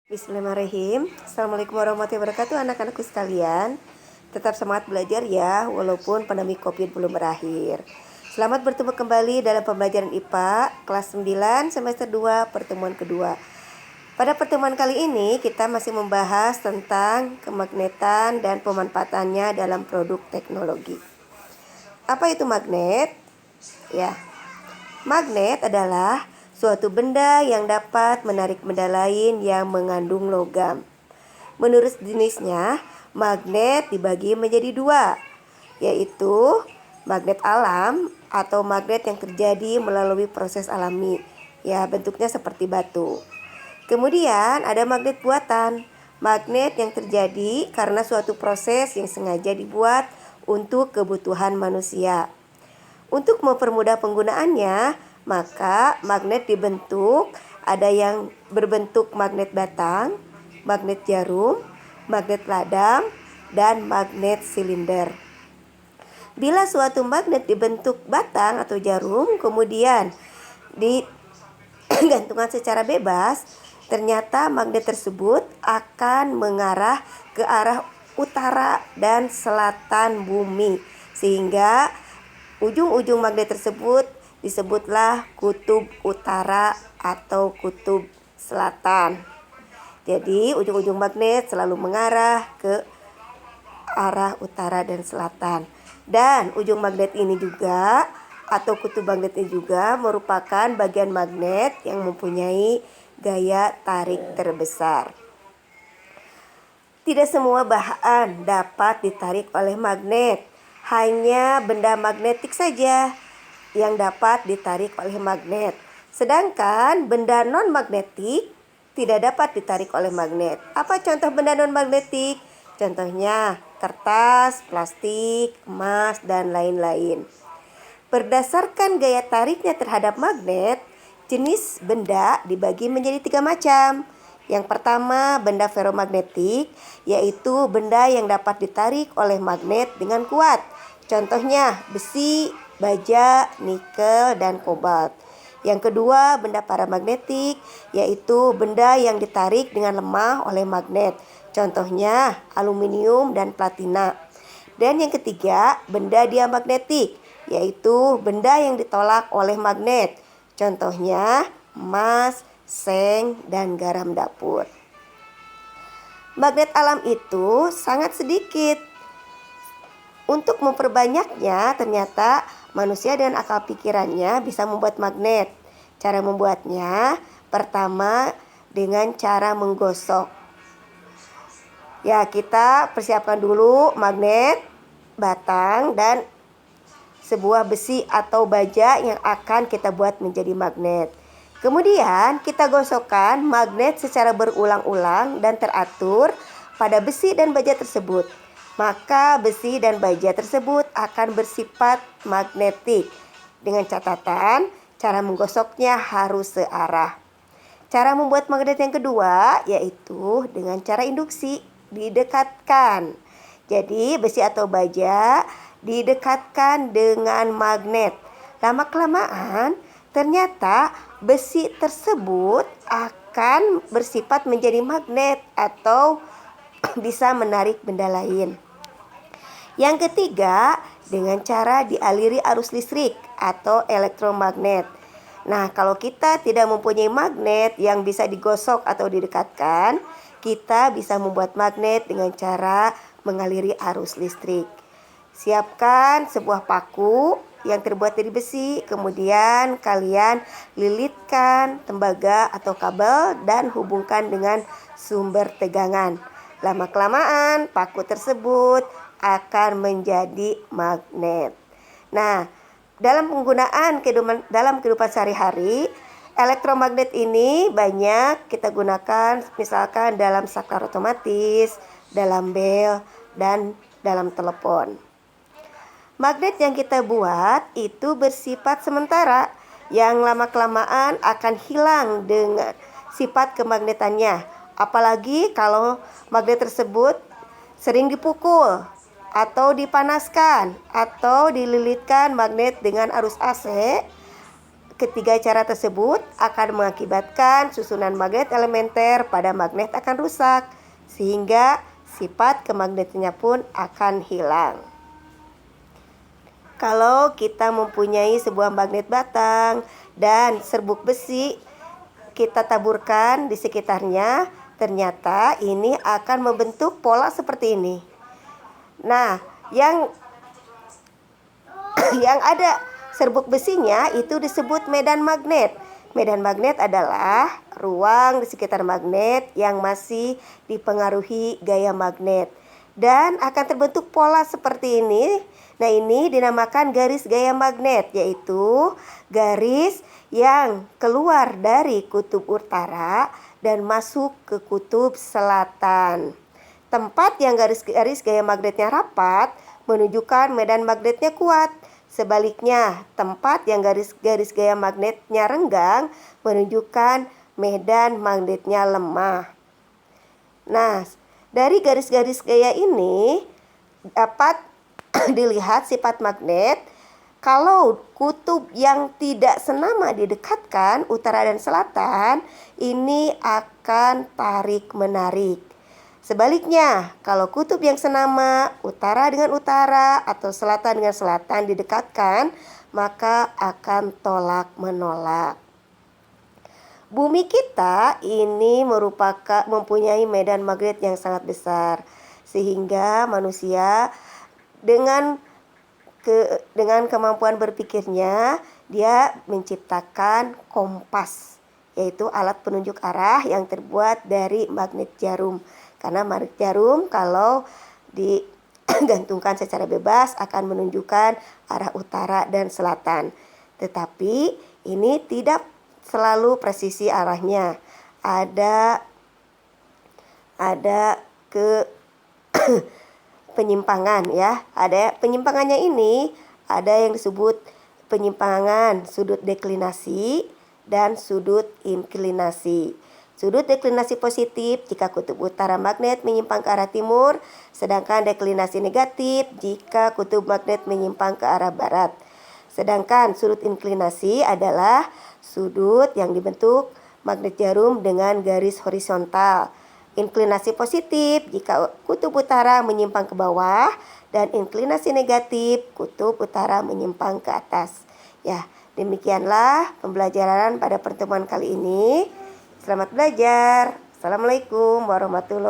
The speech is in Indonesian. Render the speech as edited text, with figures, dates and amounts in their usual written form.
Bismillahirrahmanirrahim. Assalamualaikum warahmatullahi wabarakatuh, anak-anakku sekalian. Tetap semangat belajar ya, walaupun pandemi COVID belum berakhir. Selamat bertemu kembali dalam pembelajaran IPA kelas 9 semester 2 pertemuan kedua. Pada pertemuan kali ini kita masih membahas tentang kemagnetan dan pemanfaatannya dalam produk teknologi. Apa itu magnet? Ya, magnet adalah suatu benda yang dapat menarik benda lain yang mengandung logam. Menurut jenisnya, magnet dibagi menjadi dua, yaitu magnet alam atau magnet yang terjadi melalui proses alami. Ya, bentuknya seperti batu. Kemudian ada magnet buatan, magnet yang terjadi karena suatu proses yang sengaja dibuat untuk kebutuhan manusia. Untuk mempermudah penggunaannya, maka magnet dibentuk, ada yang berbentuk magnet batang, magnet jarum, magnet ladang, dan magnet silinder. Bila suatu magnet dibentuk batang atau jarum, kemudian digantungkan secara bebas, ternyata magnet tersebut akan mengarah ke arah utara dan selatan bumi, sehingga ujung-ujung magnet tersebut disebutlah kutub utara atau kutub selatan. Jadi ujung-ujung magnet selalu mengarah ke arah utara dan selatan. Dan ujung magnet ini juga atau kutub magnet ini juga merupakan bagian magnet yang mempunyai gaya tarik terbesar. Tidak semua bahan dapat ditarik oleh magnet. Hanya benda magnetik saja yang dapat ditarik oleh magnet. Sedangkan benda non-magnetik tidak dapat ditarik oleh magnet. Apa contoh benda non-magnetik? Contohnya kertas, plastik, emas, dan lain-lain. Berdasarkan gaya tariknya terhadap magnet, jenis benda dibagi menjadi 3 macam. Yang pertama, benda ferromagnetik, yaitu benda yang dapat ditarik oleh magnet dengan kuat. Contohnya besi, baja, nikel, dan kobalt. Yang kedua, benda paramagnetik, yaitu benda yang ditarik dengan lemah oleh magnet. Contohnya aluminium dan platina. Dan yang ketiga, benda diamagnetik, yaitu benda yang ditolak oleh magnet. Contohnya emas, seng, dan garam dapur. Magnet alam itu sangat sedikit. Untuk memperbanyaknya, ternyata manusia dengan akal pikirannya bisa membuat magnet. Cara membuatnya, pertama dengan cara menggosok. Ya, kita persiapkan dulu magnet, batang, dan sebuah besi atau baja yang akan kita buat menjadi magnet. Kemudian kita gosokkan magnet secara berulang-ulang dan teratur pada besi dan baja tersebut. Maka besi dan baja tersebut akan bersifat magnetik. Dengan catatan, cara menggosoknya harus searah. Cara membuat magnet yang kedua yaitu dengan cara induksi, didekatkan. Jadi besi atau baja didekatkan dengan magnet. Lama-kelamaan ternyata besi tersebut akan bersifat menjadi magnet atau bisa menarik benda lain. Yang ketiga, dengan cara dialiri arus listrik atau elektromagnet. Nah, kalau kita tidak mempunyai magnet yang bisa digosok atau didekatkan, kita bisa membuat magnet dengan cara mengaliri arus listrik. Siapkan sebuah paku yang terbuat dari besi, kemudian kalian lilitkan tembaga atau kabel dan hubungkan dengan sumber tegangan. Lama-kelamaan paku tersebut akan menjadi magnet. Nah, dalam penggunaan dalam kehidupan sehari-hari, elektromagnet ini banyak kita gunakan misalkan dalam saklar otomatis, dalam bel, dan dalam telepon. Magnet yang kita buat itu bersifat sementara, yang lama-kelamaan akan hilang dengan sifat kemagnetannya. Apalagi kalau magnet tersebut sering dipukul atau dipanaskan atau dililitkan magnet dengan arus AC, Ketiga cara tersebut akan mengakibatkan susunan magnet elementer pada magnet akan rusak, sehingga sifat kemagnetnya pun akan hilang. Kalau kita mempunyai sebuah magnet batang dan serbuk besi kita taburkan di sekitarnya, ternyata ini akan membentuk pola seperti ini. Nah, yang ada serbuk besinya itu disebut medan magnet. Medan magnet adalah ruang di sekitar magnet yang masih dipengaruhi gaya magnet dan akan terbentuk pola seperti ini. Nah, ini dinamakan garis gaya magnet, yaitu garis yang keluar dari kutub utara dan masuk ke kutub selatan. Tempat yang garis-garis gaya magnetnya rapat menunjukkan medan magnetnya kuat. Sebaliknya, tempat yang garis-garis gaya magnetnya renggang menunjukkan medan magnetnya lemah. Nah, dari garis-garis gaya ini dapat dilihat sifat magnet. Kalau kutub yang tidak senama didekatkan, utara dan selatan, ini akan tarik-menarik. Sebaliknya, kalau kutub yang senama, utara dengan utara atau selatan dengan selatan didekatkan, maka akan tolak-menolak. Bumi kita ini mempunyai medan magnet yang sangat besar, sehingga manusia dengan kemampuan berpikirnya, dia menciptakan kompas, yaitu alat penunjuk arah yang terbuat dari magnet jarum. Karena magnet jarum kalau digantungkan secara bebas akan menunjukkan arah utara dan selatan. Tetapi ini tidak selalu presisi arahnya. Ada penyimpangan ya. Ada penyimpangannya ini, ada yang disebut penyimpangan sudut deklinasi dan sudut inklinasi. Sudut deklinasi positif jika kutub utara magnet menyimpang ke arah timur, sedangkan deklinasi negatif jika kutub magnet menyimpang ke arah barat. Sedangkan sudut inklinasi adalah sudut yang dibentuk magnet jarum dengan garis horizontal. Inklinasi positif jika kutub utara menyimpang ke bawah, dan inklinasi negatif kutub utara menyimpang ke atas. Ya, demikianlah pembelajaran pada pertemuan kali ini. Selamat belajar. Assalamualaikum warahmatullahi wabarakatuh.